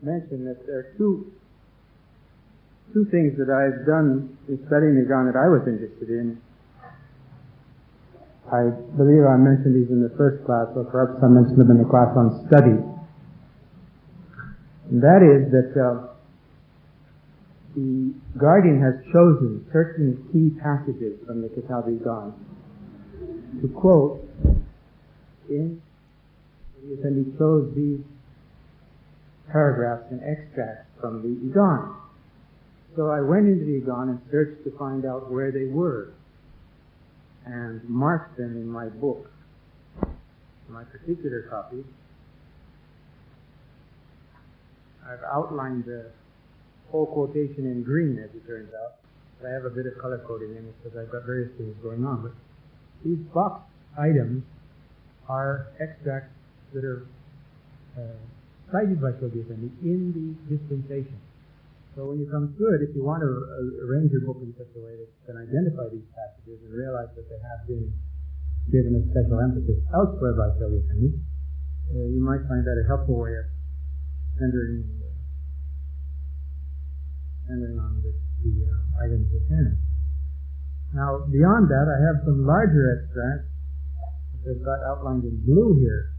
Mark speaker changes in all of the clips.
Speaker 1: mention that there are two things that I've done in studying the Íqán that I was interested in. I believe I mentioned these in the first class, or perhaps I mentioned them in the class on study. And that is that the guardian has chosen certain key passages from the Kitáb-i-Íqán to quote in, and he chose these paragraphs and extracts from the Íqán. So I went into the Íqán and searched to find out where they were and marked them in my book. My particular copy, I've outlined the whole quotation in green, as it turns out. But I have a bit of color coding in it because I've got various things going on. But these box items are extracts that are cited by Shoghi Effendi in the dispensation. So when you come through it, if you want to arrange your book in such a way that you can identify these passages and realize that they have been given a special emphasis elsewhere by Shoghi Effendi, you might find that a helpful way of centering on the items at hand. Now, beyond that, I have some larger extracts that I've got outlined in blue here.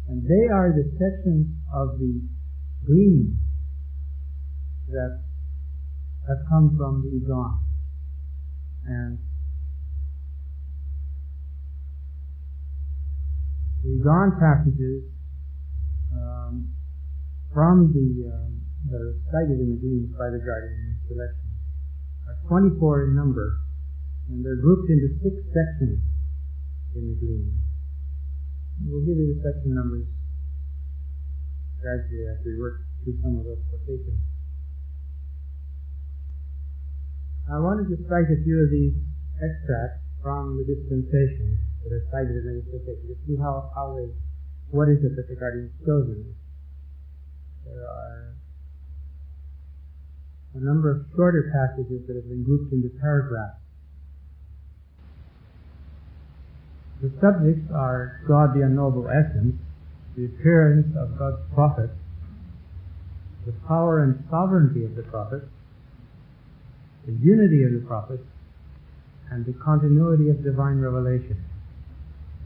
Speaker 1: And they are the sections of the green that have come from the Íqán. And the Íqán passages from that are cited in the green by the guardian in this selection are 24 in number, and they're grouped into 6 sections in the green. We'll give you the section numbers gradually as we work through some of those quotations. I wanted to cite a few of these extracts from the dispensation that are cited in the dispensation to see what is it that the guardian has chosen. There are a number of shorter passages that have been grouped into paragraphs. The subjects are God the Unknowable Essence, the appearance of God's prophet, the power and sovereignty of the prophet, the unity of the prophet, and the continuity of divine revelation.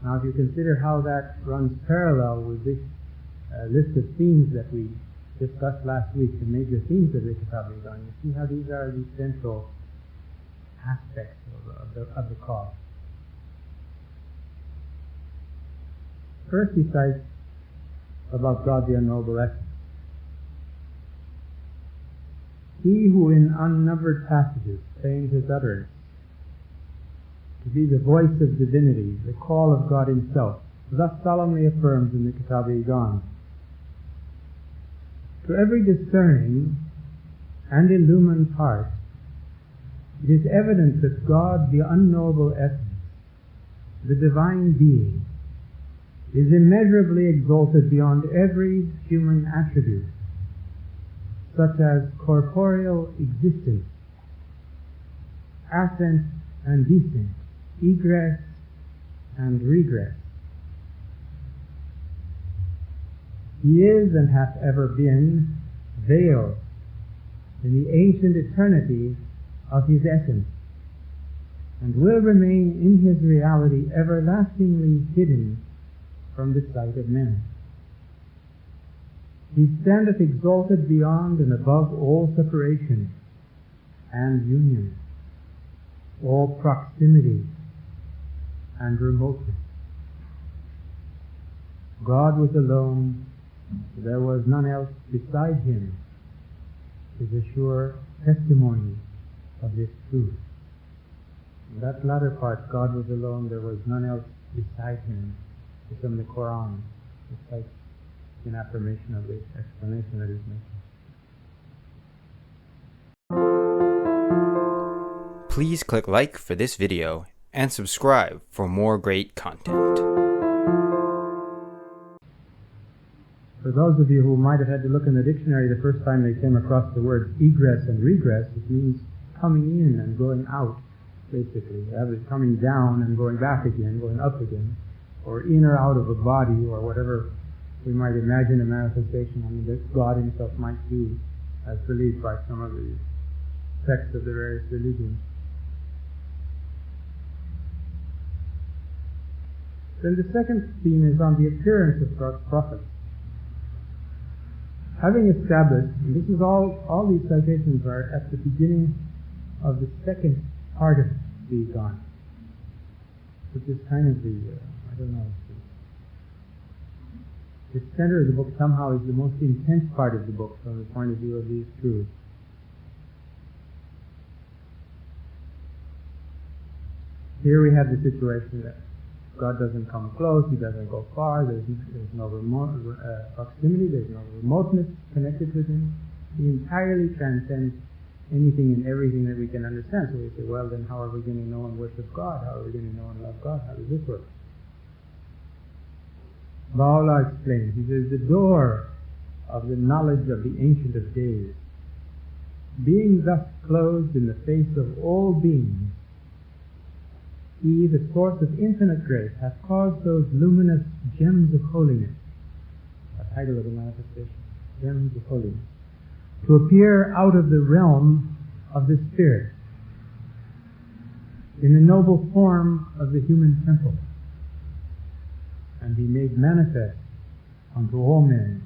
Speaker 1: Now, if you consider how that runs parallel with this list of themes that we discussed last week, the major themes of the Kitáb-i-Íqán, you see how these are the central aspects of the cause. First, he cites about God the Unknowable Essence. He who in unnumbered passages feigns his utterance to be the voice of divinity, the call of God himself, thus solemnly affirms in the Kitáb-i-Íqán. To every discerning and illumined heart, it is evident that God, the unknowable essence, the divine being, is immeasurably exalted beyond every human attribute, such as corporeal existence, ascent and descent, egress and regress. He is and hath ever been veiled in the ancient eternity of his essence, and will remain in his reality everlastingly hidden from the sight of men. He standeth exalted beyond and above all separation and union, all proximity and remoteness. God was alone, there was none else beside him, is a sure testimony of this truth. In that latter part, God was alone, there was none else beside him, is from the Quran. It's like an affirmation of the explanation that is making.
Speaker 2: Please click like for this video and subscribe for more great content.
Speaker 1: For those of you who might have had to look in the dictionary the first time they came across the words egress and regress, it means coming in and going out, basically. Either coming down and going back again, going up again, or in or out of a body, or whatever we might imagine a manifestation that God himself might do, as believed by some of the sects of the various religions. Then the second theme is on the appearance of God's prophets. Having established, and this is all these citations are at the beginning of the second part of the Íqán, which is kind of the, the center of the book somehow is the most intense part of the book from the point of view of these truths. Here we have the situation that God doesn't come close, He doesn't go far, there's no proximity, there's no remoteness connected with Him. He entirely transcends anything and everything that we can understand. So we say, well then how are we going to know and worship God? How are we going to know and love God? How does this work? Baha'u'llah explains, he says, the door of the knowledge of the Ancient of Days, being thus closed in the face of all beings, He, the source of infinite grace, hath caused those luminous gems of holiness, a title of the manifestation, gems of holiness, to appear out of the realm of the Spirit in the noble form of the human temple, and be made manifest unto all men,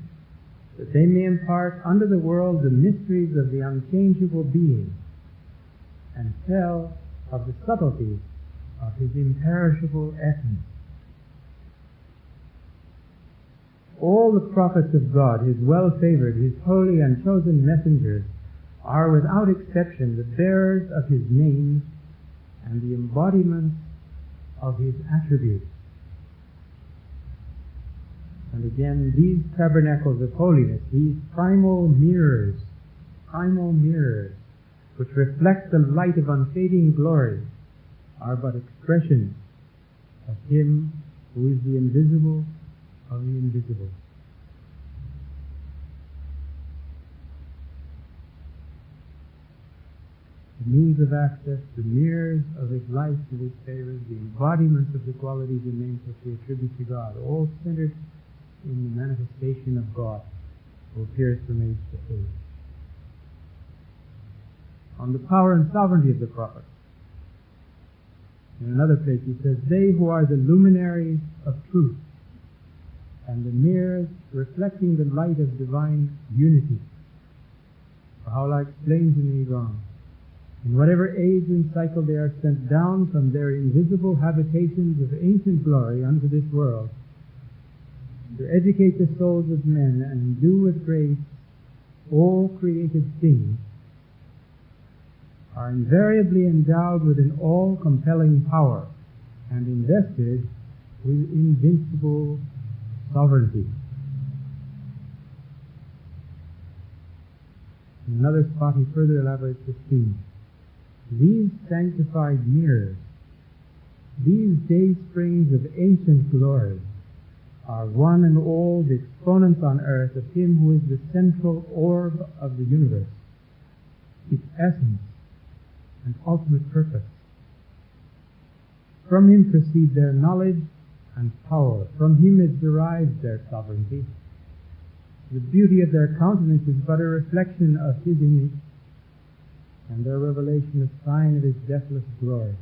Speaker 1: that they may impart unto the world the mysteries of the unchangeable being, and tell of the subtleties of His imperishable essence. All the prophets of God, His well-favored, His holy and chosen messengers, are without exception the bearers of His name and the embodiments of His attributes. And again, these tabernacles of holiness, these primal mirrors, which reflect the light of unfading glory, are but expressions of Him who is the invisible of the invisible. The means of access, the mirrors of His life and His favors, the embodiments of the qualities and names which we attribute to God, all centered in the manifestation of God who appears from age to age. On the power and sovereignty of the prophet, in another place he says, they who are the luminaries of truth and the mirrors reflecting the light of divine unity. Baha'u'llah explains in the Íqán, in whatever age and cycle they are sent down from their invisible habitations of ancient glory unto this world, to educate the souls of men and endue with grace all created things, are invariably endowed with an all-compelling power and invested with invincible sovereignty. In another spot he further elaborates this theme. These sanctified mirrors, these day springs of ancient glory, are one and all the exponents on earth of Him who is the central orb of the universe, its essence and ultimate purpose. From Him proceed their knowledge and power. From Him is derived their sovereignty. The beauty of their countenance is but a reflection of His image, and their revelation a sign of His deathless glory.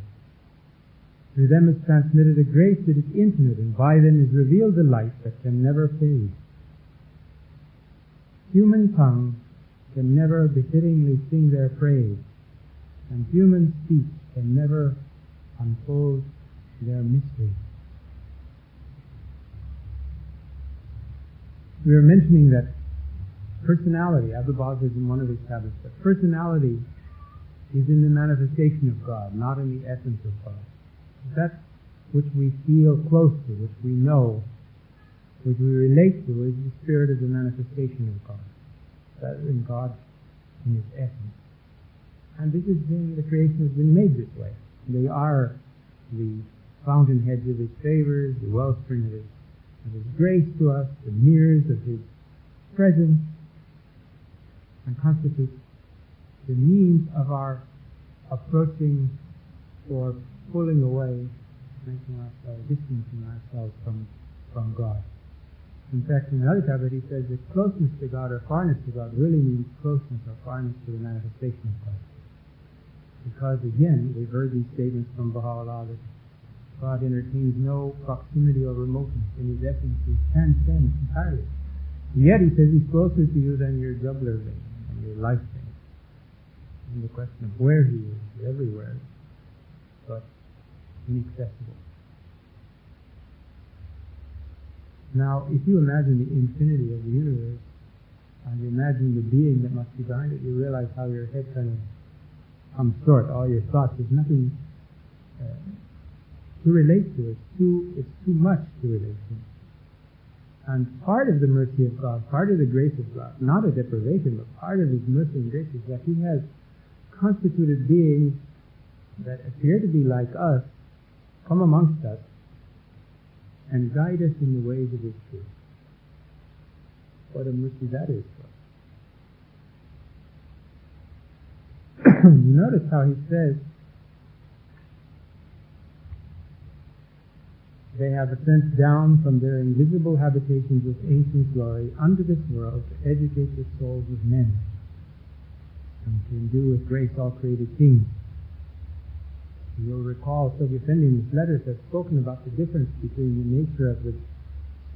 Speaker 1: Through them is transmitted a grace that is infinite, and by them is revealed a light that can never fade. Human tongue can never befittingly sing their praise, and human speech can never unfold their mystery. We were mentioning that personality, Abdu'l-Baha says in one of his tablets, that personality is in the manifestation of God, not in the essence of God. That which we feel close to, which we know, which we relate to, is the spirit of the manifestation of God. That is in God in His essence. And this is the creation has been made this way. They are the fountainheads of His favors, the wellspring of His grace to us, the mirrors of His presence, and constitute the means of our approaching or pulling away, making ourselves, distancing ourselves from God. In fact, in another tablet he says that closeness to God or farness to God really means closeness or farness to the manifestation of God. Because again, we've heard these statements from Baha'u'llah that God entertains no proximity or remoteness. In his essence, he transcends entirely. Yet he says he's closer to you than your jugular vein and your life vein. And the question of where he is everywhere, but inaccessible. Now, if you imagine the infinity of the universe, and you imagine the being that must be behind it, you realize how your head kind of comes short. All your thoughts, there's nothing to relate to. It's too much to relate to. And part of the mercy of God, part of the grace of God, not a deprivation, but part of his mercy and grace is that he has constituted beings that appear to be like us, come amongst us, and guide us in the ways of his truth. What a mercy that is for us. You notice how he says, they have ascended down from their invisible habitations of ancient glory unto this world to educate the souls of men and to endue with grace all created beings. You'll recall Soviet in his letters has spoken about the difference between the nature of the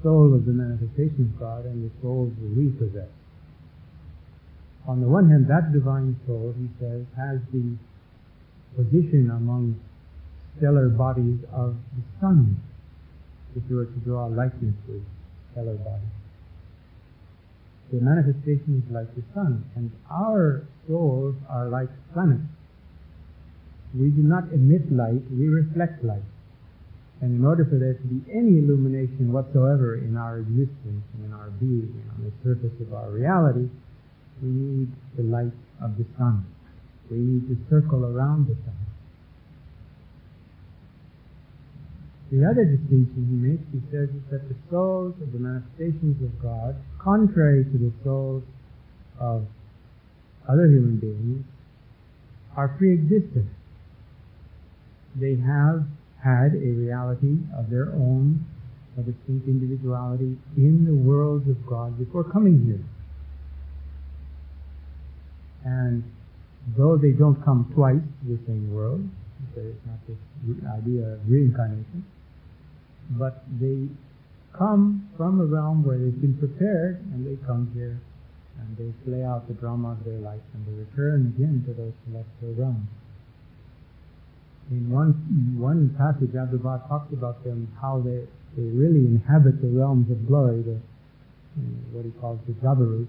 Speaker 1: soul of the manifestation of God and the souls that we possess. On the one hand, that divine soul, he says, has the position among stellar bodies of the sun, if you were to draw a likeness with stellar bodies. The manifestation is like the sun, and our souls are like planets. We do not emit light, we reflect light. And in order for there to be any illumination whatsoever in our existence and in our being and on the surface of our reality, we need the light of the sun. We need to circle around the sun. The other distinction he makes, he says, is that the souls of the manifestations of God, contrary to the souls of other human beings, are pre-existent. They have had a reality of their own, a distinct individuality in the worlds of God before coming here. And though they don't come twice to the same world, there is not this idea of reincarnation, but they come from a realm where they've been prepared, and they come here, and they play out the drama of their life, and they return again to those celestial realms. In one passage, Abdu'l-Bahá talks about them, how they really inhabit the realms of glory, what he calls the Jabarut.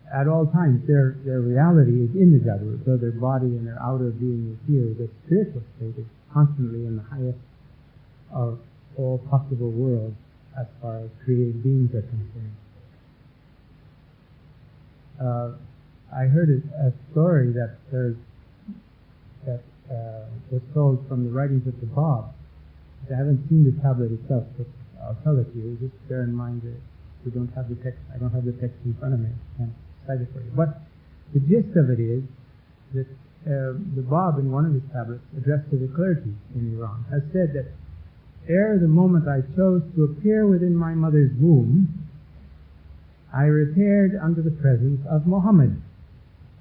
Speaker 1: At all times, their reality is in the Jabarut, though their body and their outer being is here. Their spiritual state is constantly in the highest of all possible worlds as far as created beings are concerned. I heard a story that was told from the writings of the Bab. I haven't seen the tablet itself, but I'll tell it to you. Just bear in mind that we don't have the text. I don't have the text in front of me. I can't cite it for you. But the gist of it is that the Bab, in one of his tablets, addressed to the clergy in Iran, has said that ere the moment I chose to appear within my mother's womb, I repaired unto the presence of Muhammad,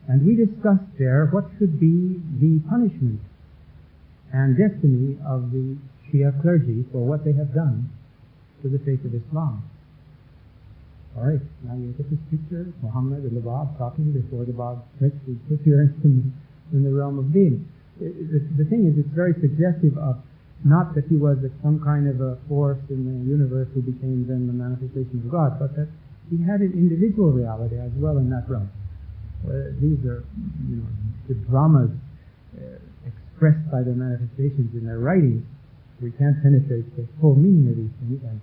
Speaker 1: and we discussed there what should be the punishment and destiny of the Shia clergy for what they have done to the faith of Islam. Alright, now you look at this picture, Muhammad and the Bab talking before the Bab makes his appearance in the realm of being. The thing is, it's very suggestive of not that he was some kind of a force in the universe who became then the manifestation of God, but that he had an individual reality as well in that realm. These are, the dramas expressed by the manifestations in their writings. We can't penetrate the full meaning of these things, and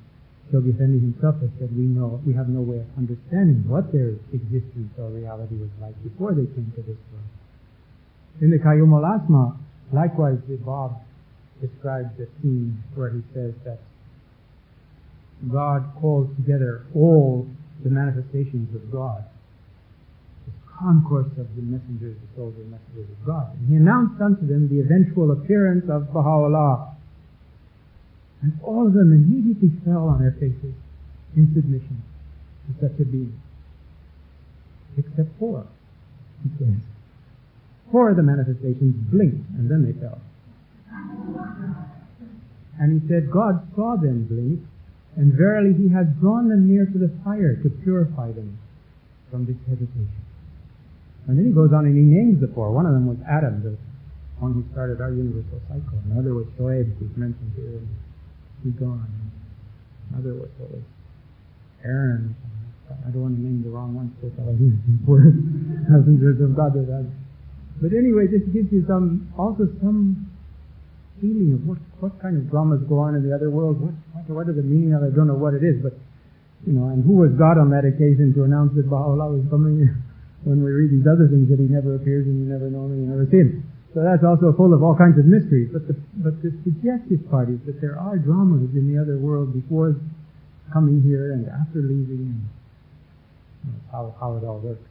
Speaker 1: Shoghi Effendi himself has said we have no way of understanding what their existence or reality was like before they came to this world. In the Qayyum al-Asma, likewise, the Bab describes a scene where he says that God calls together all the manifestations of God, this concourse of the messengers, the souls of the messengers of God. And he announced unto them the eventual appearance of Baha'u'llah. And all of them immediately fell on their faces in submission to such a being. Except 4, he says. 4 of the manifestations blinked, and then they fell. And he said, God saw them blink, and verily he has drawn them near to the fire to purify them from this hesitation. And then he goes on and he names the 4. One of them was Adam, the one who started our universal cycle. Another was Shoaib, who's mentioned here, and he's gone. Another was Aaron. I don't want to name the wrong one, so we're messengers of God. But anyway, this gives you some feeling of what kind of dramas go on in the other world. What is the meaning of it? I don't know what it is, but and who was God on that occasion to announce that Baha'u'llah was coming? When we read these other things that he never appears and you never know him, you never see him. So that's also full of all kinds of mysteries. But the suggestive part is that there are dramas in the other world before coming here and after leaving, and how it all works.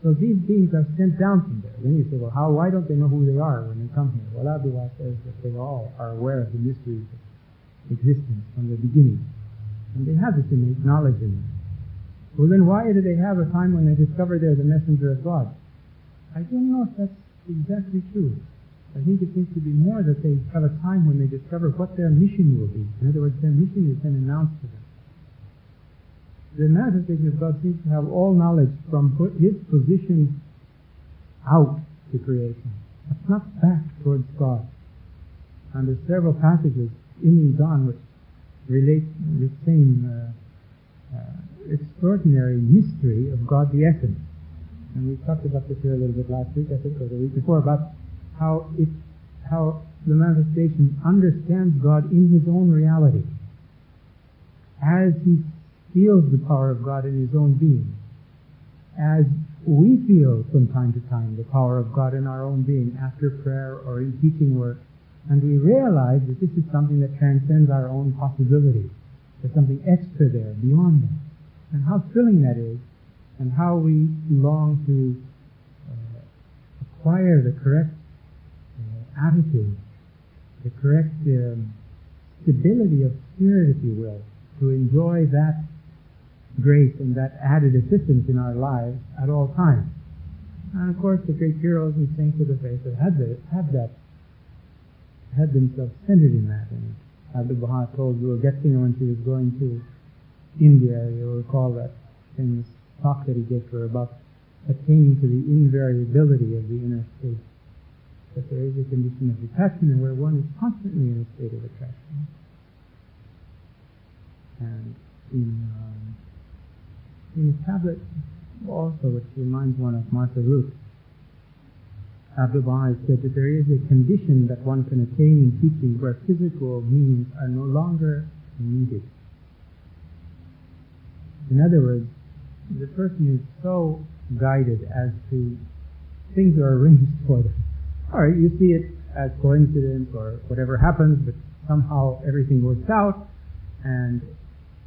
Speaker 1: So these beings are sent down from there. Then you say, well, why don't they know who they are when they come here? Well, Abdullah says that they all are aware of the mysteries of existence from the beginning. And they have this innate knowledge in them. Well, then why do they have a time when they discover they're the messenger of God? I don't know if that's exactly true. I think it seems to be more that they have a time when they discover what their mission will be. In other words, their mission is then announced to them. The manifestation of God seems to have all knowledge from his position out to creation. It's not back towards God. And there's several passages in Íqán which relate the same extraordinary mystery of God the Essence. And we talked about this here a little bit last week, I think, or the week before, about how the manifestation understands God in his own reality, as he feels the power of God in his own being, as we feel from time to time the power of God in our own being after prayer or in teaching work, and we realize that this is something that transcends our own possibilities. There's something extra there, beyond that. And how thrilling that is, and how we long to acquire the correct attitude, the correct stability of spirit, if you will, to enjoy that grace and that added assistance in our lives at all times. And of course, the great heroes and saints of the faith have had themselves centered in that. And Abdul Baha told Guru Gettinger when she was going to India, you'll recall that famous talk that he gave her about attaining to the invariability of the inner state. That there is a condition of detachment where one is constantly in a state of attraction. And in a tablet also, which reminds one of Martha Root, Abdul Baha said that there is a condition that one can attain in teaching where physical means are no longer needed. In other words, the person is so guided as to things are arranged for them. Alright, you see it as coincidence or whatever happens, but somehow everything works out, and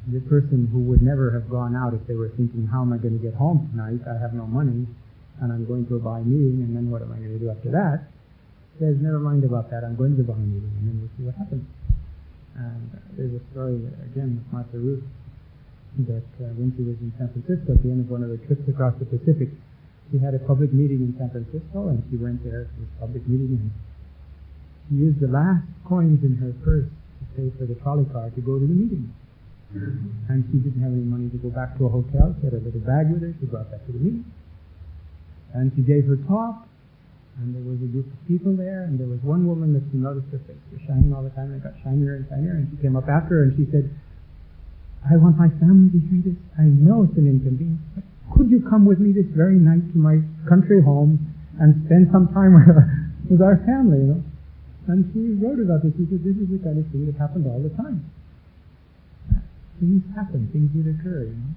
Speaker 1: the person who would never have gone out if they were thinking, how am I going to get home tonight? I have no money, and I'm going to a Bahá'í meeting, and then what am I going to do after that? Says, never mind about that, I'm going to the Bahá'í meeting, and then we'll see what happens. And there's a story, again, with Martha Ruth, that when she was in San Francisco, at the end of one of the trips across the Pacific, she had a public meeting in San Francisco, and she went there to this public meeting, and she used the last coins in her purse to pay for the trolley car to go to the meeting. And she didn't have any money to go back to a hotel. She had a little bag with her. She brought that to the meeting. And she gave her talk, and there was a group of people there, and there was one woman that she noticed her face was shining all the time, and it got shinier and shinier, and she came up after her, and she said, I want my family to hear this. I know it's an inconvenience, but could you come with me this very night to my country home and spend some time with our family, you know? And she wrote about this. She said, this is the kind of thing that happened all the time. Things happen, things did occur, you know.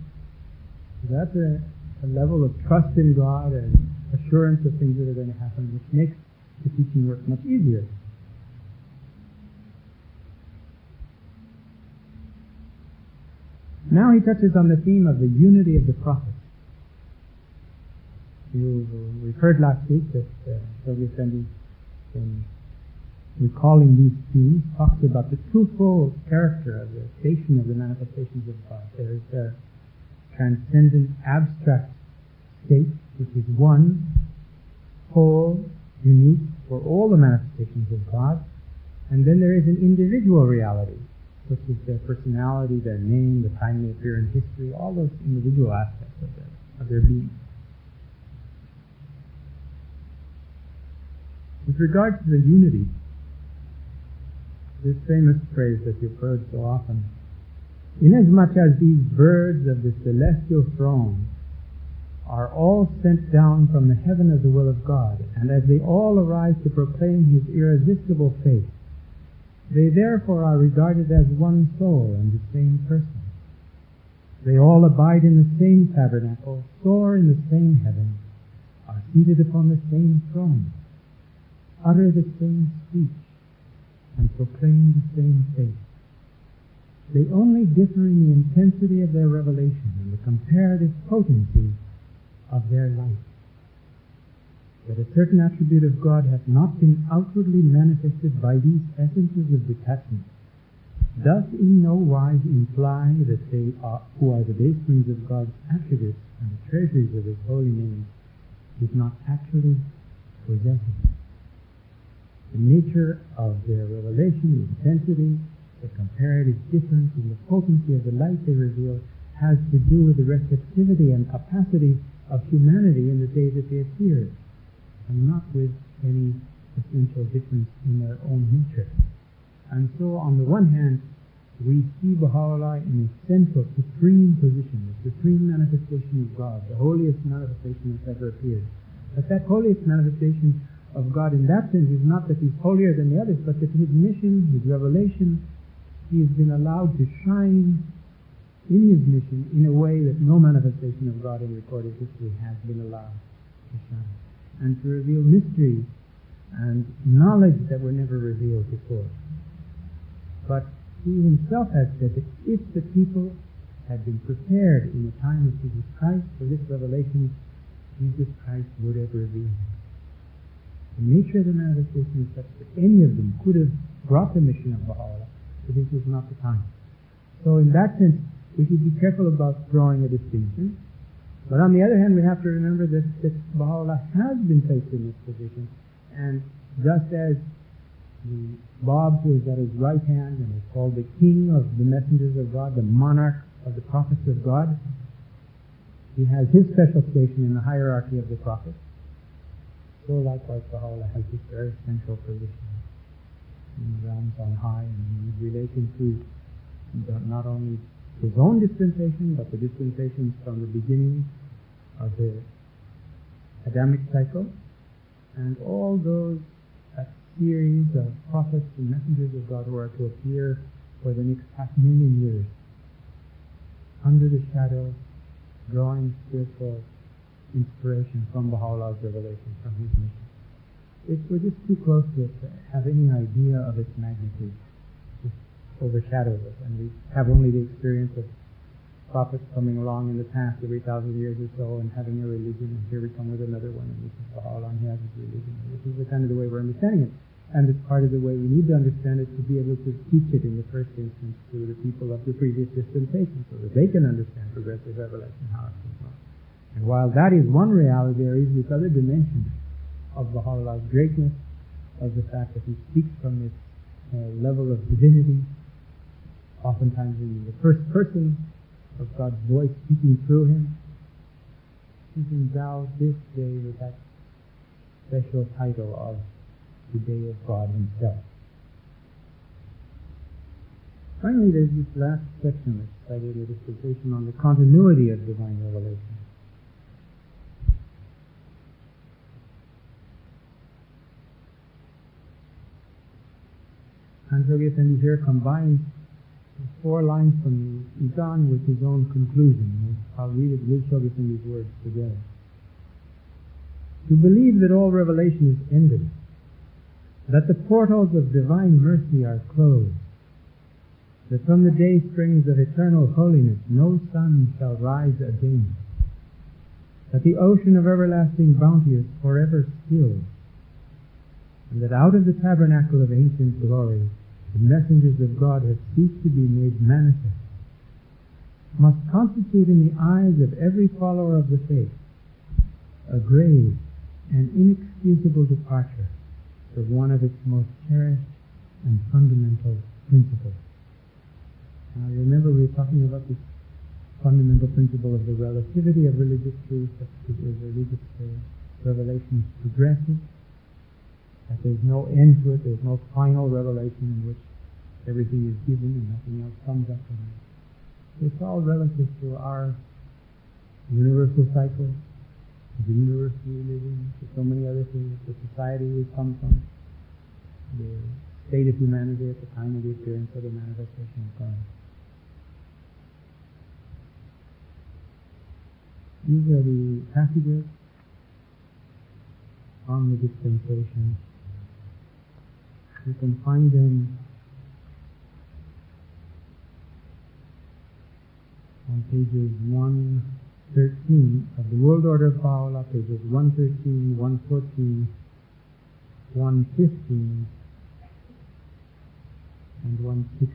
Speaker 1: So that's a level of trust in God and assurance of things that are going to happen, which makes the teaching work much easier. Now he touches on the theme of the unity of the prophets. We've heard last week that Soviet Effendi, in recalling these themes, talks about the twofold character of the station of the manifestations of God. There is a transcendent abstract state, which is one, whole, unique for all the manifestations of God, and then there is an individual reality, which is their personality, their name, the time they appear in history, all those individual aspects of their being. With regard to the unity, this famous phrase that you've heard so often, inasmuch as these birds of the celestial throne are all sent down from the heaven of the will of God, and as they all arise to proclaim His irresistible faith, they therefore are regarded as one soul and the same person. They all abide in the same tabernacle, soar in the same heaven, are seated upon the same throne, utter the same speech, and proclaim the same faith. They only differ in the intensity of their revelation and the comparative potency of their life. That a certain attribute of God hath not been outwardly manifested by these essences of detachment does in no wise imply that they are, who are the bassprings of God's attributes and the treasuries of His holy name, did not actually possess it. The nature of their revelation, the intensity, the comparative difference in the potency of the light they reveal has to do with the receptivity and capacity of humanity in the day that they appeared, and not with any essential difference in their own nature. And so, on the one hand, we see Baha'u'llah in a central, supreme position, the supreme manifestation of God, the holiest manifestation that's ever appeared. But that holiest manifestation of God in that sense is not that He's holier than the others, but that His mission, His revelation, He has been allowed to shine in His mission in a way that no manifestation of God in recorded history has been allowed to shine, and to reveal mysteries and knowledge that were never revealed before. But He Himself has said that if the people had been prepared in the time of Jesus Christ for this revelation, Jesus Christ would have revealed it. The nature of the manifestation is such that any of them could have brought the mission of Baha'u'llah, but this was not the time. So in that sense, we should be careful about drawing a distinction. But on the other hand, we have to remember that Baha'u'llah has been placed in this position, and just as the Bab, who is at his right hand and is called the king of the messengers of God, the monarch of the prophets of God, he has his special station in the hierarchy of the prophets. So likewise Baha'u'llah has this very central position in the realms on high, and in relation to not only his own dispensation, but the dispensations from the beginning of the Adamic cycle, and all those series of prophets and messengers of God who are to appear for the next 500,000 years, under the shadow, drawing spiritual inspiration from Baha'u'llah's revelation, from his mission. We're just too close to it to have any idea of its magnitude. It overshadows us, and we have only the experience of prophets coming along in the past every 1,000 years or so and having a religion, and here we come with another one, and this is Baha'u'llah, and he has his religion. This is the kind of the way we're understanding it. And it's part of the way we need to understand it to be able to teach it in the first instance to the people of the previous dispensation, so that they can understand progressive revelation, how it comes on. And while that is one reality, there is this other dimension of Baha'u'llah's greatness, of the fact that he speaks from this level of divinity, oftentimes in the first person of God's voice speaking through him. He's endowed this day with that special title of the Day of God Himself. Finally, there's this last section that's cited in the dispensation on the continuity of divine revelation. And Shoghi here combines 4 lines from the Íqán with his own conclusion. I'll read it with Shoghi these words together. To believe that all revelation is ended, that the portals of divine mercy are closed, that from the day springs of eternal holiness no sun shall rise again, that the ocean of everlasting bounty is forever still, and that out of the tabernacle of ancient glory, the messengers of God have ceased to be made manifest, must constitute in the eyes of every follower of the faith a grave and inexcusable departure from one of its most cherished and fundamental principles. Now remember, we were talking about this fundamental principle of the relativity of religious truth, that religious revelation is progressive, that there's no end to it, there's no final revelation in which everything is given and nothing else comes up from it. It's all relative to our universal cycle, the universe we live in, to so many other things, the society we come from, the state of humanity at the time of the appearance of the manifestation of God. These are the passages on the dispensation. You can find them on pages 113 of the World Order of Baha'u'llah, pages 113, 114, 115, and 116.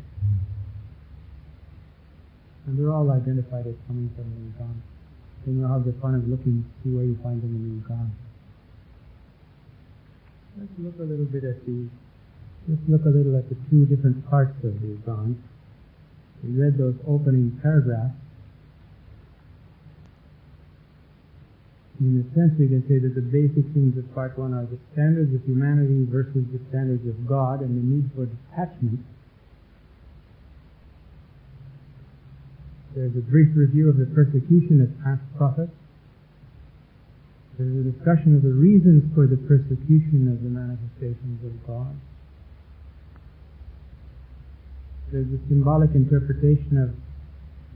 Speaker 1: And they're all identified as coming from the Íqán. Then you'll have the fun of looking to see where you find them in the Íqán. Let's look a little at the two different parts of the Íqán. We read those opening paragraphs. In a sense, we can say that the basic themes of part one are the standards of humanity versus the standards of God and the need for detachment. There's a brief review of the persecution of past prophets. There's a discussion of the reasons for the persecution of the manifestations of God. There's a symbolic interpretation of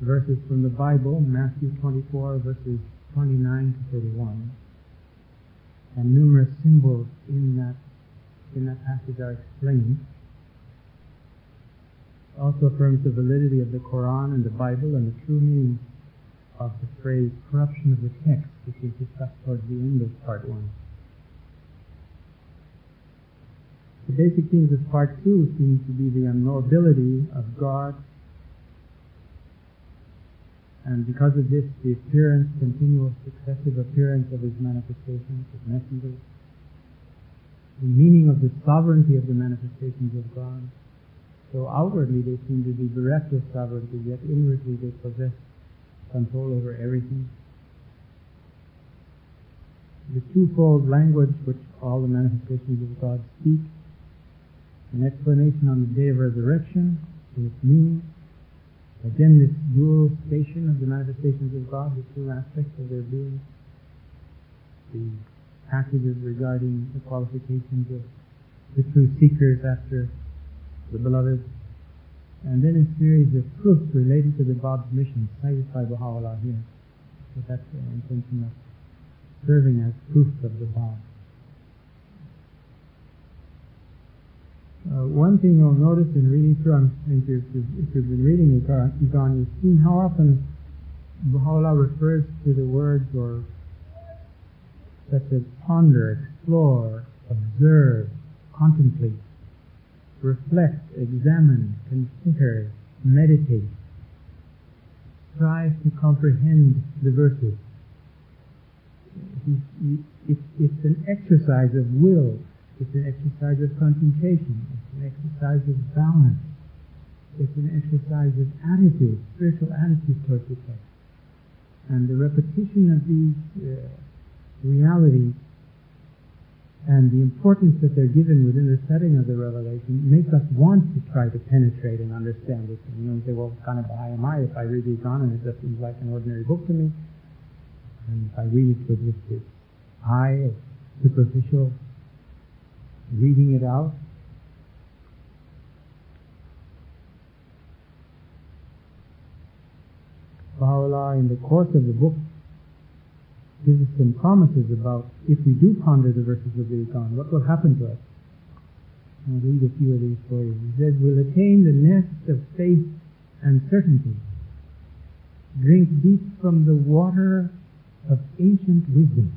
Speaker 1: verses from the Bible, Matthew 24, verses 29 to 31. And numerous symbols in that passage are explained. Also affirms the validity of the Quran and the Bible and the true meaning of the phrase corruption of the text, which is discussed towards the end of part one. The basic themes of part two seem to be the unknowability of God, and because of this, the continual successive appearance of His manifestations, His messengers, the meaning of the sovereignty of the manifestations of God. So outwardly they seem to be bereft of sovereignty, yet inwardly they possess control over everything. The twofold language which all the manifestations of God speak, an explanation on the day of resurrection, and its meaning. Again, this dual station of the manifestations of God, the two aspects of their being. The passages regarding the qualifications of the true seekers after the beloved. And then a series of proofs related to the Bab's mission, cited by Baha'u'llah here. So that's the intention of serving as proof of the Bab. One thing you'll notice in reading through, if you've been reading Íqán, you've seen how often Baha'u'llah refers to the words or such as ponder, explore, observe, contemplate, reflect, examine, consider, meditate, strive to comprehend the verses. It's an exercise of will. It's an exercise of concentration. It's an exercise of balance. It's an exercise of attitude, spiritual attitude towards the text. And the repetition of these realities and the importance that they're given within the setting of the revelation make us want to try to penetrate and understand it. And you say, well, what kind of Bahá'í am I if I read the Íqán and it just seems like an ordinary book to me? And if I read it with this eye of superficial reading it out. Baha'u'llah, in the course of the book, gives us some promises about if we do ponder the verses of the Íqán, what will happen to us. I'll read a few of these for you. He says, we'll attain the nest of faith and certainty, drink deep from the water of ancient wisdom,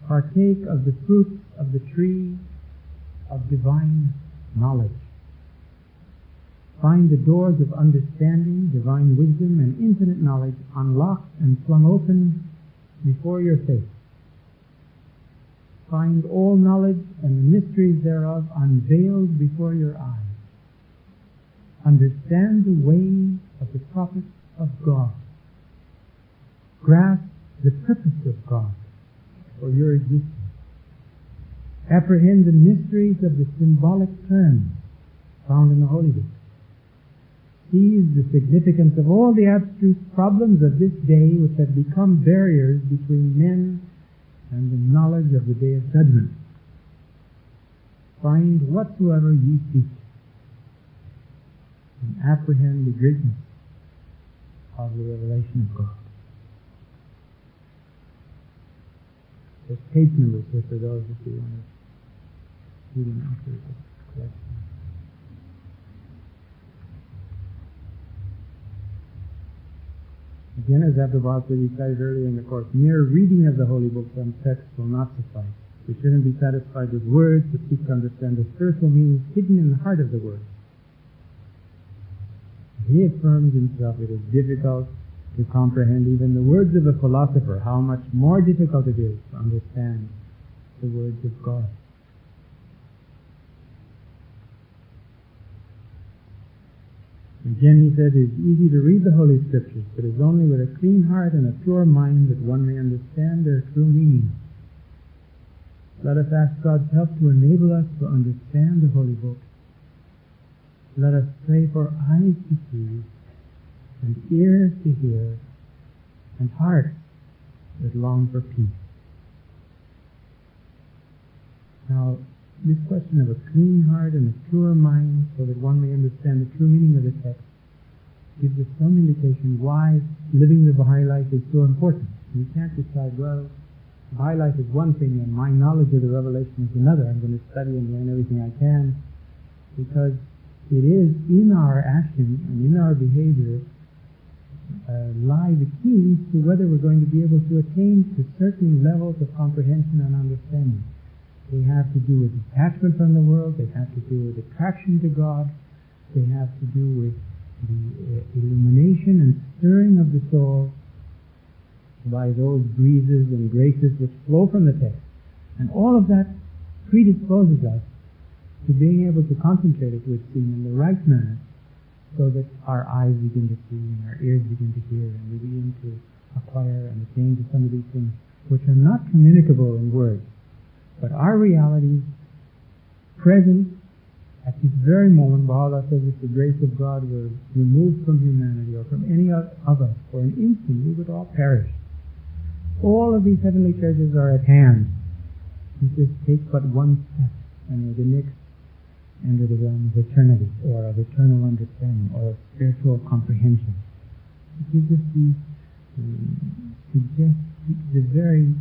Speaker 1: partake of the fruits of the tree of divine knowledge. Find the doors of understanding, divine wisdom, and infinite knowledge unlocked and flung open before your face. Find all knowledge and the mysteries thereof unveiled before your eyes. Understand the ways of the prophets of God. Grasp the purpose of God for your existence. Apprehend the mysteries of the symbolic terms found in the Holy Book. Seize the significance of all the abstruse problems of this day which have become barriers between men and the knowledge of the day of judgment. Find whatsoever ye seek, and apprehend the greatness of the revelation of God. There's page numbers here for those if you want to read them after the collection. Again, as Abdu'l-Baha said, he cited earlier in the course, mere reading of the Holy Book from text will not suffice. We shouldn't be satisfied with words, but seek to understand the spiritual meanings hidden in the heart of the word. He affirms himself it is difficult to comprehend even the words of a philosopher, how much more difficult it is to understand the words of God. Again, he said, it is easy to read the Holy Scriptures, but it is only with a clean heart and a pure mind that one may understand their true meaning. Let us ask God's help to enable us to understand the Holy Book. Let us pray for eyes to see, and ears to hear, and hearts that long for peace. Now, this question of a clean heart and a pure mind so that one may understand the true meaning of the text gives us some indication why living the Baha'i life is so important. You can't decide, well, Baha'i life is one thing and my knowledge of the revelation is another. I'm going to study and learn everything I can, because it is in our action and in our behavior lie the keys to whether we're going to be able to attain to certain levels of comprehension and understanding. They have to do with detachment from the world, they have to do with attraction to God, they have to do with the illumination and stirring of the soul by those breezes and graces which flow from the text. And all of that predisposes us to being able to concentrate, it would seem, in the right manner, so that our eyes begin to see and our ears begin to hear, and we begin to acquire and attain to some of these things which are not communicable in words, but our realities present at this very moment. Baha'u'llah says if the grace of God were removed from humanity or from any of us for an instant, we would all perish. All of these heavenly treasures are at hand. You just take but one step, and with the next enter the realm of eternity, or of eternal understanding, or of spiritual comprehension. It gives us the very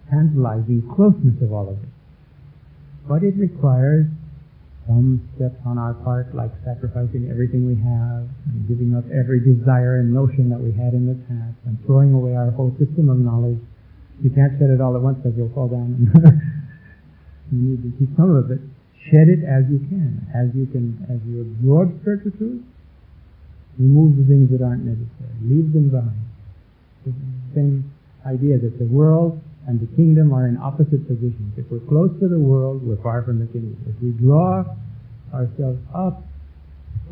Speaker 1: tantalizing closeness of all of it. But it requires some steps on our part, like sacrificing everything we have, and giving up every desire and notion that we had in the past, and throwing away our whole system of knowledge. You can't shed it all at once because you'll fall down. You need to keep some of it. Shed it as you can. As you absorb spiritual truth, remove the things that aren't necessary. Leave them behind. It's the same idea that the world and the kingdom are in opposite positions. If we're close to the world, we're far from the kingdom. If we draw ourselves up,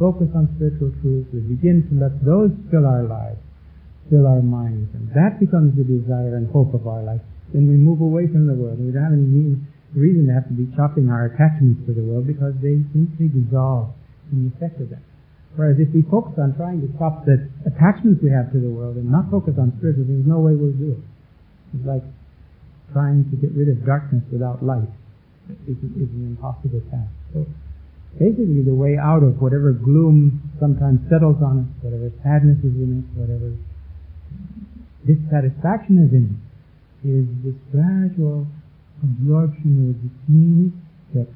Speaker 1: focus on spiritual truth, we begin to let those fill our lives, fill our minds, and that becomes the desire and hope of our life. Then we move away from the world. We don't have any reason to have to be chopping our attachments to the world, because they simply dissolve in the effect of that. Whereas if we focus on trying to chop the attachments we have to the world and not focus on spiritual, there's no way we'll do it. It's like trying to get rid of darkness without light. It's an impossible task. So basically the way out of whatever gloom sometimes settles on us, whatever sadness is in it, whatever dissatisfaction is in it, is this gradual absorption with the means that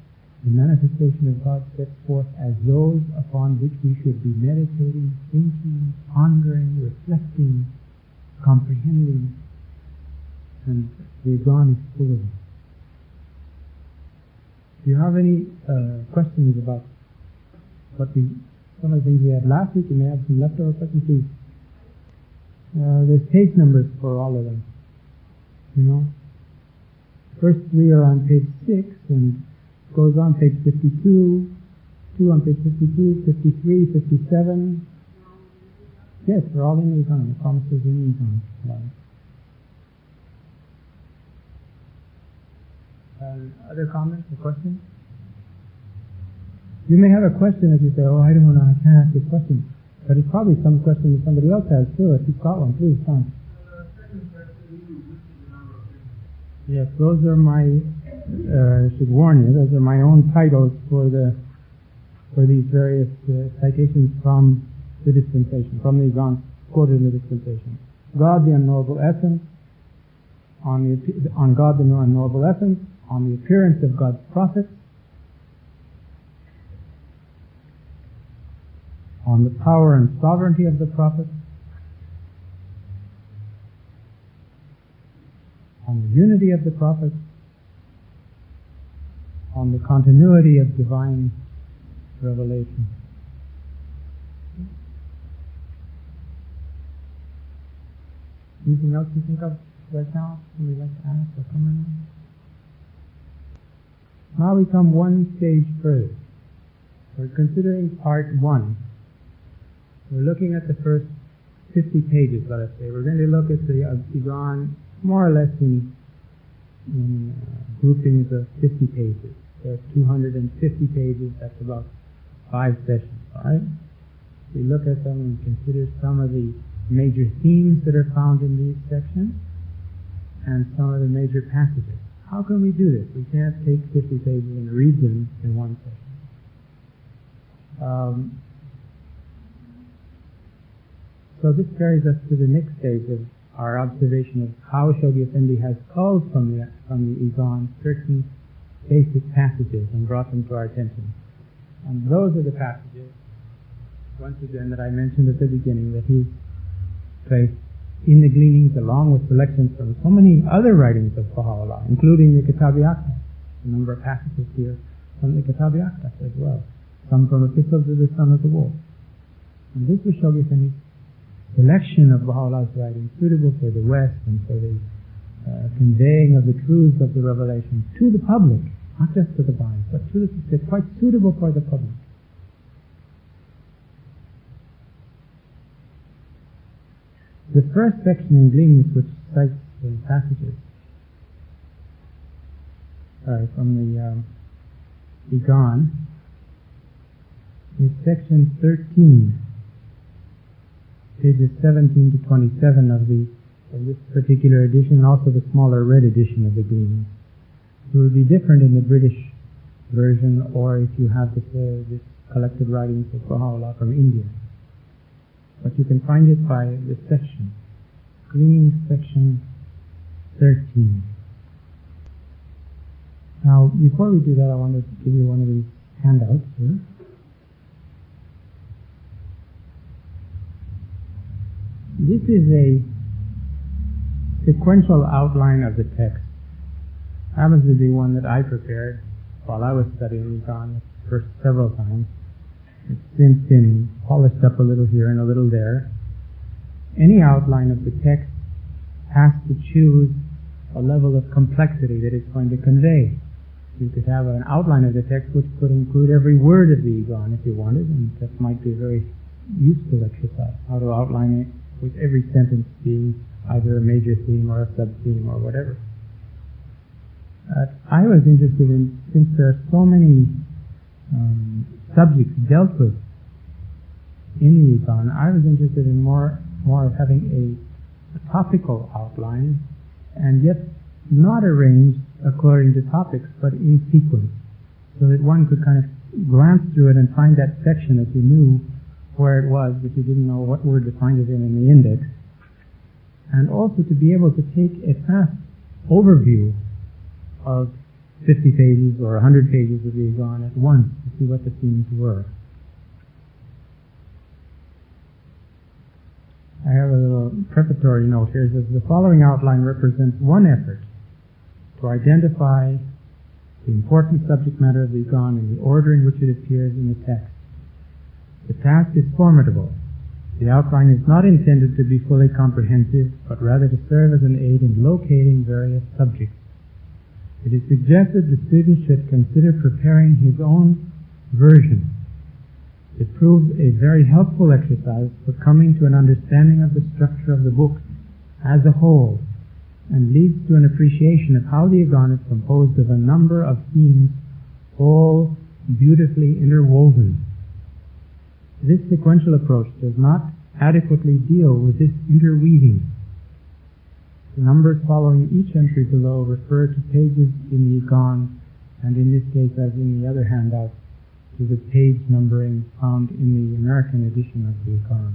Speaker 1: the manifestation of God sets forth as those upon which we should be meditating, thinking, pondering, reflecting, comprehending, and the Íqán is full of it. Do you have any questions about some of the things we had last week? You may have some leftover questions, please. There's page numbers for all of them. First three are on page 6, and goes on page 52, 2 on page 52, 53, 57. Yes, they're all in Íqán. The promises in Íqán. Other comments or questions? You may have a question if you say, I don't know, I can't ask this question. But it's probably some question that somebody else has too. If you've got one, please, Tom. Yes, those are my, I should warn you, those are my own titles for these various citations from the dispensation, from the Íqán quoted in the dispensation. God the Unknowable Essence, on God the Unknowable Essence, on the appearance of God's prophets, on the power and sovereignty of the prophets, on the unity of the prophets, on the continuity of divine revelation. Anything else you think of right now? Somebody like to ask or comment on? Now we come one stage further. We're considering part 1. We're looking at the first 50 pages, let us say. We're going to look at the Íqán more or less in groupings of 50 pages. There are 250 pages, that's about 5 sessions, alright? We look at them and consider some of the major themes that are found in these sections and some of the major passages. How can we do this? We can't take 50 pages and read them in one session. So this carries us to the next stage of our observation of how Shoghi Effendi has culled from the Íqán certain basic passages and brought them to our attention. And those are the passages, once again, that I mentioned at the beginning, that he's placed in the gleanings along with selections from so many other writings of Baha'u'llah, including the Kitáb-i-Íqán. A number of passages here from the Kitáb-i-Íqán as well. Some from Epistles of the Son of the Wolf. And this was Shoghi Effendi's selection of Baha'u'llah's writings suitable for the West and for the conveying of the truths of the revelation to the public, not just to the Baha'is, but they're quite suitable for the public. The first section in Gleanings, which cites the passages from the Íqán, is section 13, pages 17 to 27 of this particular edition, and also the smaller red edition of the Gleanings. It will be different in the British version, or if you have this collected writings of Baha'u'llah from India. But you can find it by the section. Gleanings section 13. Now, before we do that, I wanted to give you one of these handouts here. This is a sequential outline of the text. Happens to be one that I prepared while I was studying Íqán for several times. It's since been polished up a little here and a little there. Any outline of the text has to choose a level of complexity that it's going to convey. You could have an outline of the text which could include every word of the Íqán if you wanted, and that might be a very useful exercise, how to outline it with every sentence being either a major theme or a sub-theme or whatever. I was interested in, since there are so many subjects dealt with in the Íqán, I was interested in more of having a topical outline, and yet not arranged according to topics, but in sequence, so that one could kind of glance through it and find that section that you knew where it was, but you didn't know what word to find it in the index, and also to be able to take a fast overview of 50 pages or 100 pages of the Íqán at once to see what the themes were. I have a little preparatory note here. It says, the following outline represents one effort to identify the important subject matter of the Íqán in the order in which it appears in the text. The task is formidable. The outline is not intended to be fully comprehensive, but rather to serve as an aid in locating various subjects. It is suggested the student should consider preparing his own version. It proves a very helpful exercise for coming to an understanding of the structure of the book as a whole, and leads to an appreciation of how the Íqán is composed of a number of themes, all beautifully interwoven. This sequential approach does not adequately deal with this interweaving. The numbers following each entry below refer to pages in the Íqán, and in this case, as in the other handout, to the page numbering found in the American edition of the Íqán.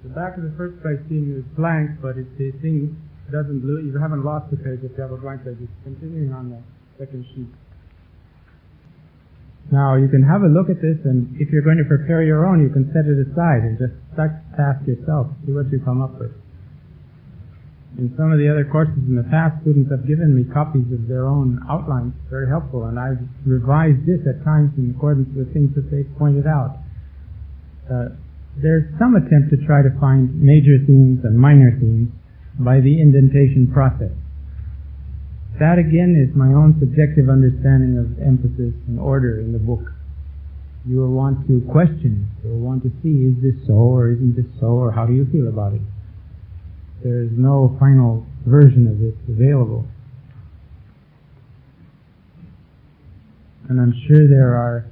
Speaker 1: The back of the first page is blank, but the thing doesn't, you haven't lost the page if you have a blank page. It's continuing on the second sheet. Now, you can have a look at this, and if you're going to prepare your own, you can set it aside and just start the task yourself. See what you come up with. In some of the other courses in the past, students have given me copies of their own outlines. Very helpful, and I've revised this at times in accordance with things that they've pointed out. There's some attempt to try to find major themes and minor themes by the indentation process. That again is my own subjective understanding of emphasis and order in the book. You will want to question it. You will want to see, is this so or isn't this so, or how do you feel about it? There is no final version of this available. And I'm sure there are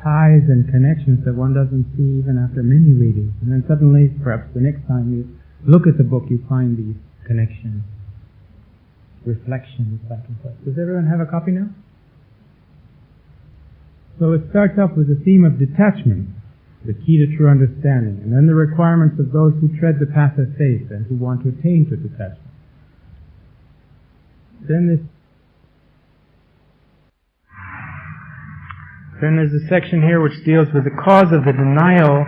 Speaker 1: ties and connections that one doesn't see even after many readings. And then suddenly, perhaps the next time you look at the book, you find these connections, reflections back and forth. Does everyone have a copy now? So it starts off with the theme of detachment, the key to true understanding, and then the requirements of those who tread the path of faith and who want to attain to detachment. Then there's a section here which deals with the cause of the denial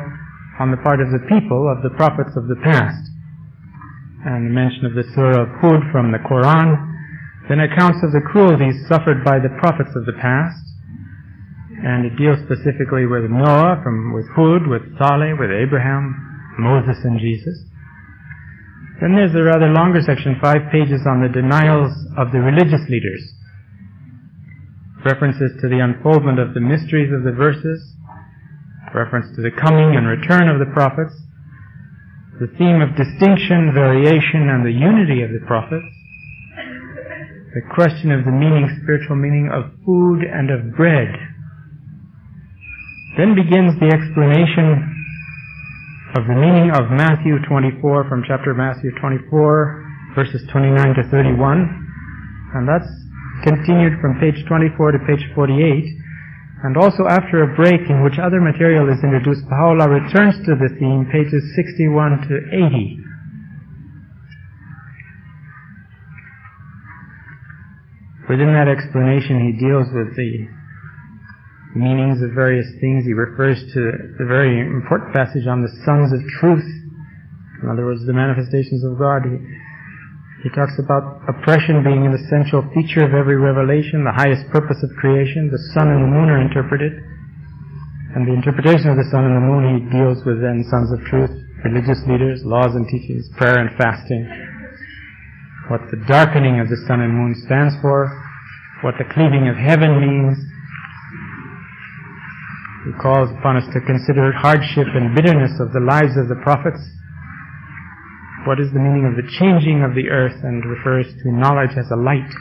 Speaker 1: on the part of the people of the prophets of the past, and the mention of the Surah of Hud from the Quran, then accounts of the cruelties suffered by the prophets of the past, and it deals specifically with Noah, with Hud, with Saleh, with Abraham, Moses and Jesus. Then there's a rather longer section, 5 pages, on the denials of the religious leaders. References to the unfoldment of the mysteries of the verses, reference to the coming and return of the prophets, the theme of distinction, variation, and the unity of the prophets, the question of the spiritual meaning of food and of bread. Then begins the explanation of the meaning of Matthew 24, from chapter Matthew 24, verses 29 to 31, and that's continued from page 24 to page 48, and also after a break in which other material is introduced, Baha'u'llah returns to the theme, pages 61 to 80. Within that explanation, he deals with the meanings of various things. He refers to the very important passage on the sons of truth, in other words, the manifestations of God. He talks about oppression being an essential feature of every revelation, the highest purpose of creation. The sun and the moon are interpreted, and the interpretation of the sun and the moon he deals with then sons of truth, religious leaders, laws and teachings, prayer and fasting, what the darkening of the sun and moon stands for, what the cleaving of heaven means. He calls upon us to consider hardship and bitterness of the lives of the prophets. What is the meaning of the changing of the earth, and refers to knowledge as a light.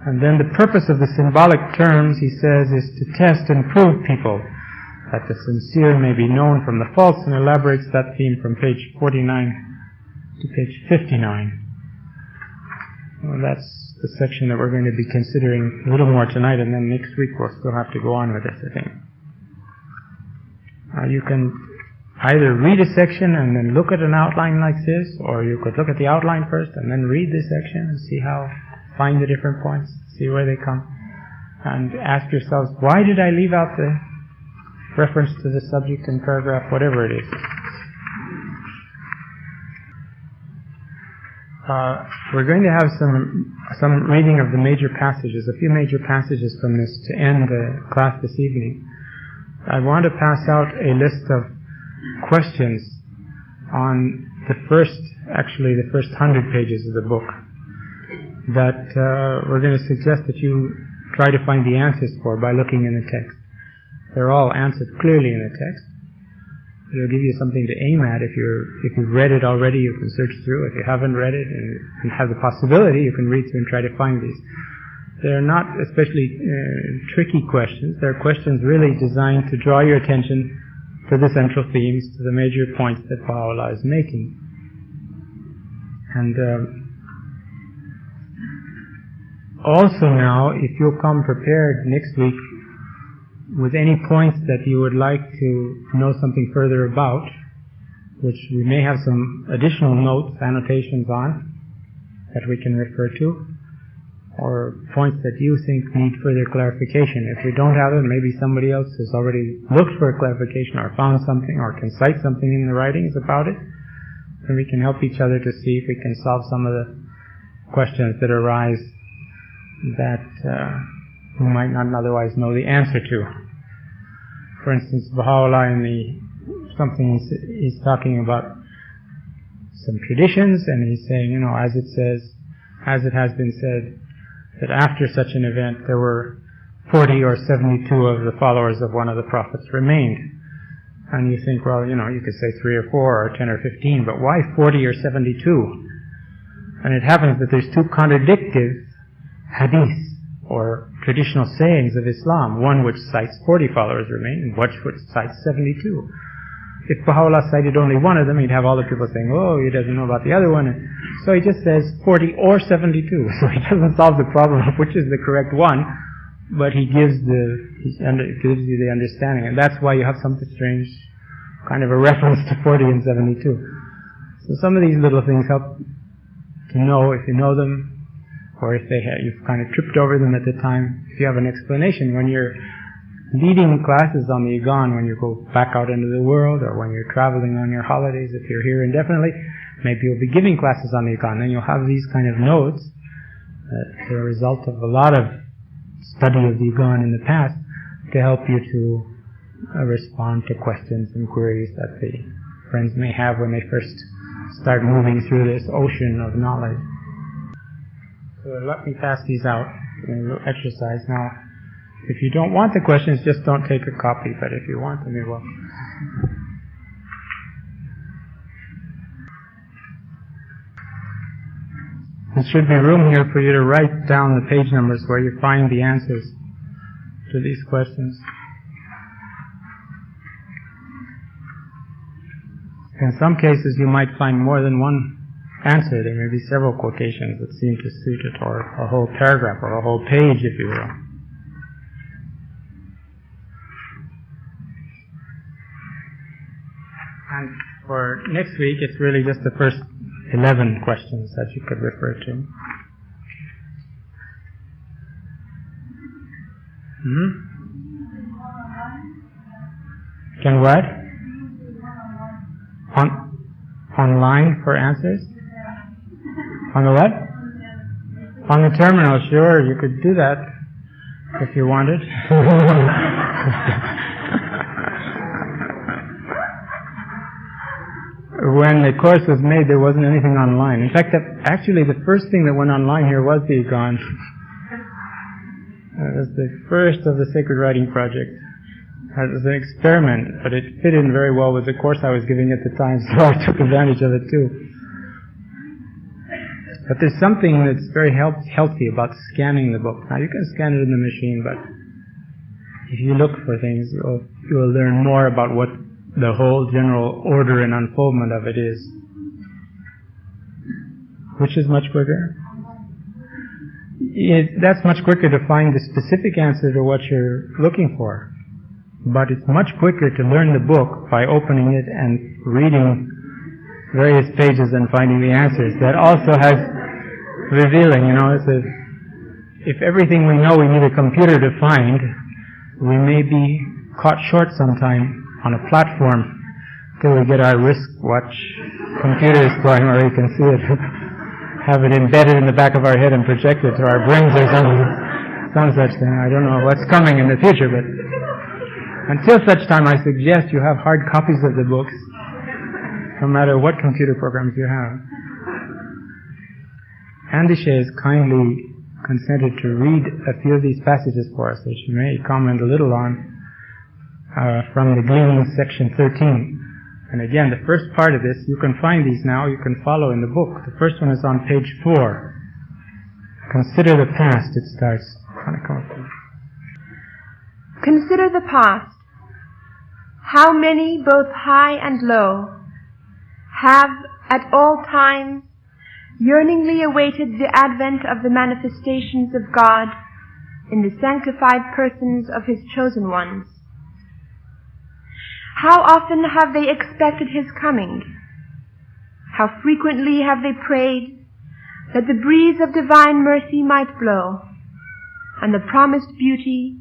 Speaker 1: And then the purpose of the symbolic terms, he says, is to test and prove people, that the sincere may be known from the false, and elaborates that theme from page 49 to page 59. Well, that's the section that we're going to be considering a little more tonight, and then next week we'll still have to go on with this, I think. You can either read a section and then look at an outline like this, or you could look at the outline first and then read this section and find the different points, see where they come. and ask yourselves, why did I leave out the reference to the subject in paragraph, whatever it is. We're going to have some reading of the major passages, a few major passages from this to end the class this evening. I want to pass out a list of questions on the first 100 pages of the book that we're going to suggest that you try to find the answers for by looking in the text. They're all answered clearly in the text. It'll give you something to aim at. If you've read it already, you can search through. If you haven't read it and have the possibility, you can read through and try to find these. They're not especially tricky questions. They're questions really designed to draw your attention to the central themes, to the major points that Baha'u'llah is making. And also now, if you'll come prepared next week with any points that you would like to know something further about, which we may have some additional notes, annotations on, that we can refer to, or points that you think need further clarification. If we don't have it, maybe somebody else has already looked for a clarification or found something or can cite something in the writings about it, then we can help each other to see if we can solve some of the questions that arise that we might not otherwise know the answer to. For instance, Baha'u'llah he's talking about some traditions, and he's saying, as it has been said, that after such an event there were 40 or 72 of the followers of one of the prophets remained. And you think, well, you could say 3 or 4 or 10 or 15, but why 40 or 72? And it happens that there's two contradictive hadiths, or traditional sayings of Islam, one which cites 40 followers remain, and which cites 72. If Baha'u'llah cited only one of them, he'd have all the people saying, oh, he doesn't know about the other one. And so he just says 40 or 72. So he doesn't solve the problem of which is the correct one, but he gives you the understanding. And that's why you have some strange kind of a reference to 40 and 72. So some of these little things help to know, if you know them, or if you've kind of tripped over them at the time, if you have an explanation. When you're leading classes on the Íqán, when you go back out into the world, or when you're traveling on your holidays, if you're here indefinitely, maybe you'll be giving classes on the Íqán, then you'll have these kind of notes that are a result of a lot of study of the Íqán in the past to help you to respond to questions and queries that the friends may have when they first start moving through this ocean of knowledge. So let me pass these out. A little exercise now. If you don't want the questions, just don't take a copy, but if you want them, you will. There should be room here for you to write down the page numbers where you find the answers to these questions. In some cases, you might find more than one answer. There may be several quotations that seem to suit it, or a whole paragraph, or a whole page, if you will. And for next week, it's really just the first 11 questions that you could refer to. Can what? Online for answers? On the what? On the terminal, sure, you could do that if you wanted. When the course was made, there wasn't anything online. In fact, actually the first thing that went online here was the Íqán. It was the first of the Sacred Writing Project. It was an experiment, but it fit in very well with the course I was giving at the time, so I took advantage of it too. But there's something that's very healthy about scanning the book. Now you can scan it in the machine, but if you look for things, you'll learn more about what the whole general order and unfoldment of it is. Which is much quicker? That's much quicker to find the specific answer to what you're looking for. But it's much quicker to learn the book by opening it and reading various pages and finding the answers. That also has revealing, if everything we know we need a computer to find, we may be caught short sometime on a platform till we get our wristwatch computers going where we can see it, have it embedded in the back of our head and projected to our brains or something. Some such thing. I don't know what's coming in the future, but until such time I suggest you have hard copies of the books, no matter what computer programs you have. Andishe has kindly consented to read a few of these passages for us, which you may comment a little on, from the Gleaning, section 13. And again, the first part of this, you can find these now, you can follow in the book. The first one is on page 4. Consider the past, it starts.
Speaker 3: Consider the past. How many, both high and low, have at all times yearningly awaited the advent of the manifestations of God in the sanctified persons of His chosen ones. How often have they expected His coming? How frequently have they prayed that the breeze of divine mercy might blow, and the promised beauty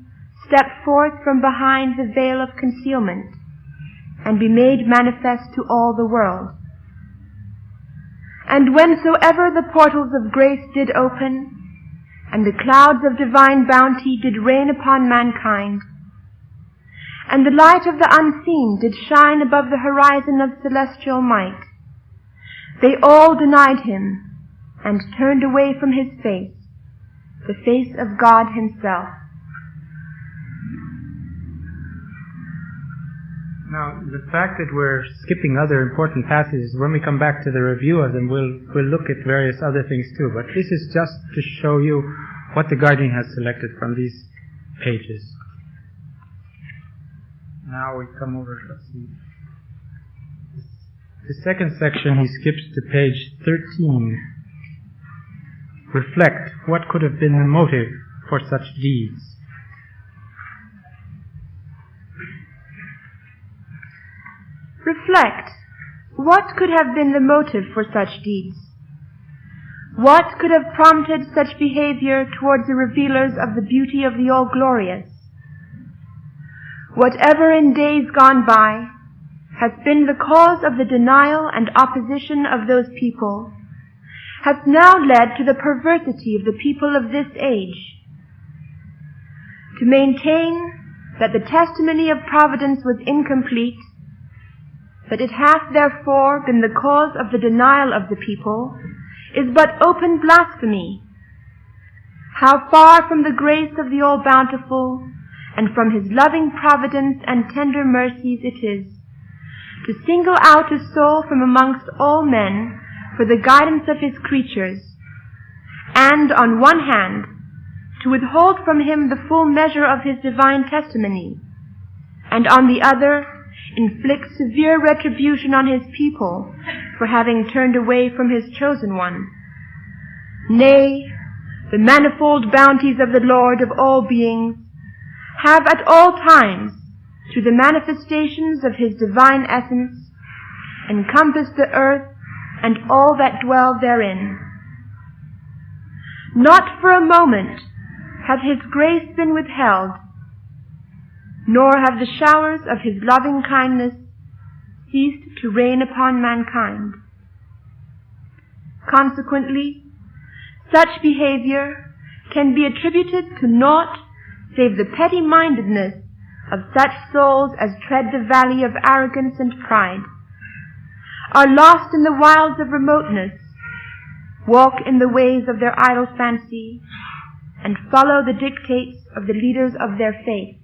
Speaker 3: step forth from behind the veil of concealment, and be made manifest to all the world. And whensoever the portals of grace did open, and the clouds of divine bounty did rain upon mankind, and the light of the unseen did shine above the horizon of celestial might, they all denied Him, and turned away from His face, the face of God Himself.
Speaker 1: Now, the fact that we're skipping other important passages, when we come back to the review of them, we'll look at various other things too. But this is just to show you what the Guardian has selected from these pages. Now we come over, let's see. The second section, he skips to page 13. Reflect, what could have been the motive for such deeds?
Speaker 3: Reflect, what could have been the motive for such deeds? What could have prompted such behavior towards the revealers of the beauty of the All-Glorious? Whatever in days gone by has been the cause of the denial and opposition of those people has now led to the perversity of the people of this age. To maintain that the testimony of providence was incomplete, that it hath therefore been the cause of the denial of the people, is but open blasphemy. How far from the grace of the All-Bountiful and from His loving providence and tender mercies it is to single out a soul from amongst all men for the guidance of His creatures, and on one hand to withhold from him the full measure of His divine testimony, and on the other inflict severe retribution on His people for having turned away from His chosen one. Nay, the manifold bounties of the Lord of all beings have at all times, through the manifestations of His divine essence, encompassed the earth and all that dwell therein. Not for a moment hath His grace been withheld, nor have the showers of His loving kindness ceased to rain upon mankind. Consequently, such behavior can be attributed to naught save the petty-mindedness of such souls as tread the valley of arrogance and pride, are lost in the wilds of remoteness, walk in the ways of their idle fancy, and follow the dictates of the leaders of their faith.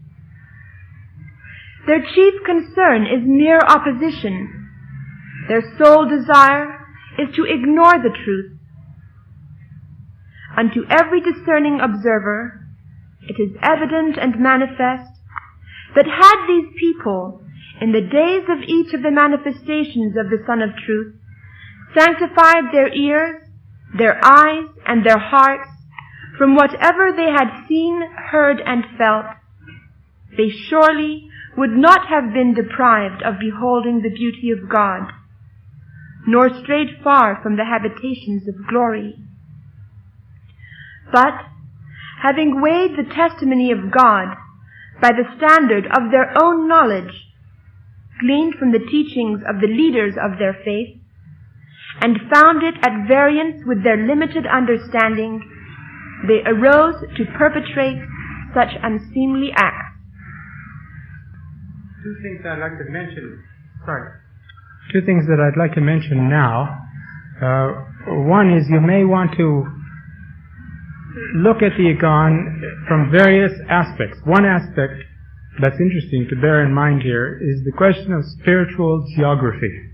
Speaker 3: Their chief concern is mere opposition. Their sole desire is to ignore the truth. Unto every discerning observer, it is evident and manifest that had these people, in the days of each of the manifestations of the Son of Truth, sanctified their ears, their eyes, and their hearts from whatever they had seen, heard, and felt, they surely would not have been deprived of beholding the beauty of God, nor strayed far from the habitations of glory. But, having weighed the testimony of God by the standard of their own knowledge, gleaned from the teachings of the leaders of their faith, and found it at variance with their limited understanding, they arose to perpetrate such unseemly acts.
Speaker 1: Two things that I'd like to mention now. One is you may want to look at the Íqán from various aspects. One aspect that's interesting to bear in mind here is the question of spiritual geography.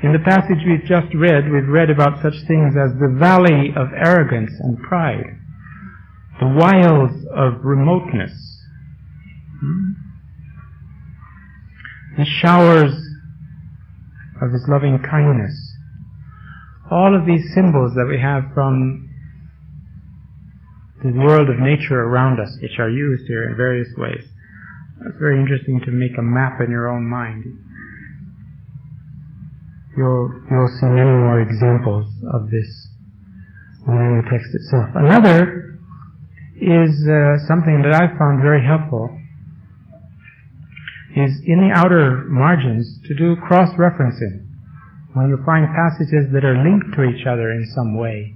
Speaker 1: In the passage we've just read, we've read about such things as the valley of arrogance and pride, the wilds of remoteness, the showers of His loving kindness. All of these symbols that we have from the world of nature around us, which are used here in various ways. It's very interesting to make a map in your own mind. You'll see many more examples of this within the text itself. Another is something that I've found very helpful, is in the outer margins to do cross-referencing. When you find passages that are linked to each other in some way,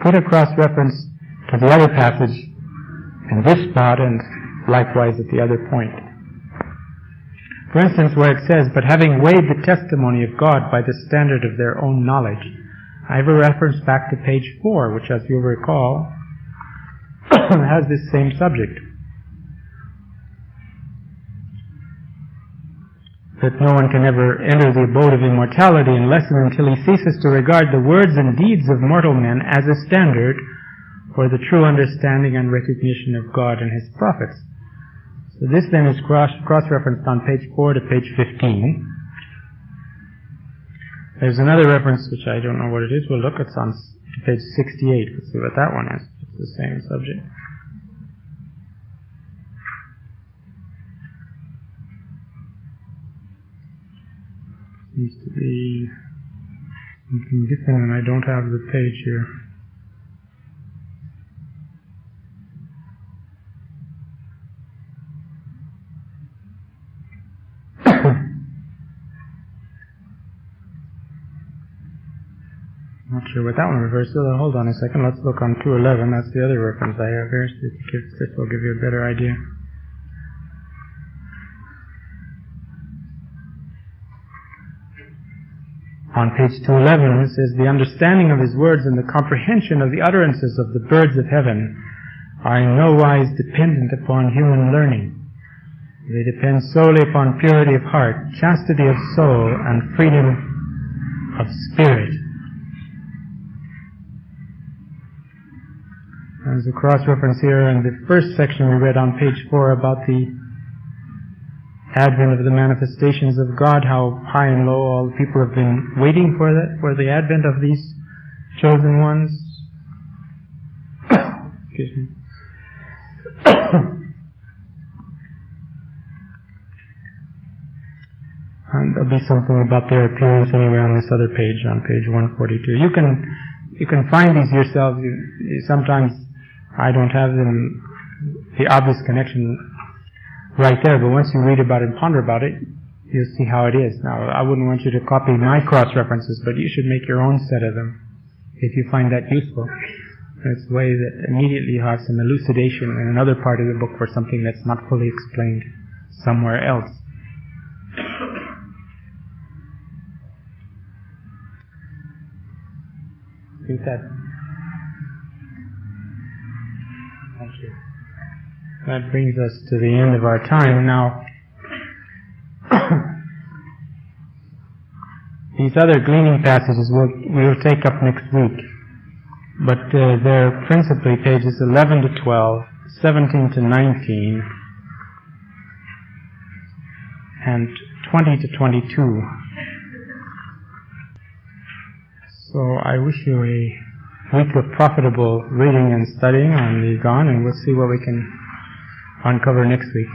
Speaker 1: put a cross-reference to the other passage in this spot and likewise at the other point. For instance, where it says, "But having weighed the testimony of God by the standard of their own knowledge," I have a reference back to page 4, which, as you'll recall, has this same subject. That no one can ever enter the abode of immortality unless and until he ceases to regard the words and deeds of mortal men as a standard for the true understanding and recognition of God and His prophets. So this then is cross-referenced on page 4 to page 15. There's another reference which I don't know what it is. We'll look. It's on page 68. Let's see what that one is. It's the same subject. Seems to be something different, and I don't have the page here. Not sure what that one refers to. Hold on a second. Let's look on 211. That's the other reference I have here. This will give you a better idea. On page 211, it says, "The understanding of His words and the comprehension of the utterances of the birds of heaven are in no wise dependent upon human learning. They depend solely upon purity of heart, chastity of soul, and freedom of spirit." There's a cross-reference here in the first section we read on page 4 about the advent of the manifestations of God, how high and low all the people have been waiting for the advent of these chosen ones. Excuse me. And there'll be something about their appearance anyway on this other page, on page 142. You can find these yourselves. Sometimes I don't have the obvious connection right there, but once you read about it and ponder about it, you'll see how it is. Now, I wouldn't want you to copy my cross-references, but you should make your own set of them if you find that useful. It's a way that immediately you have some elucidation in another part of the book for something that's not fully explained somewhere else. Think that. Thank you. That brings us to the end of our time. Now, these other gleaning passages we'll take up next week, but they're principally pages 11 to 12, 17 to 19, and 20 to 22. So I wish you a week of profitable reading and studying on the Íqán, and we'll see what we can uncover next week.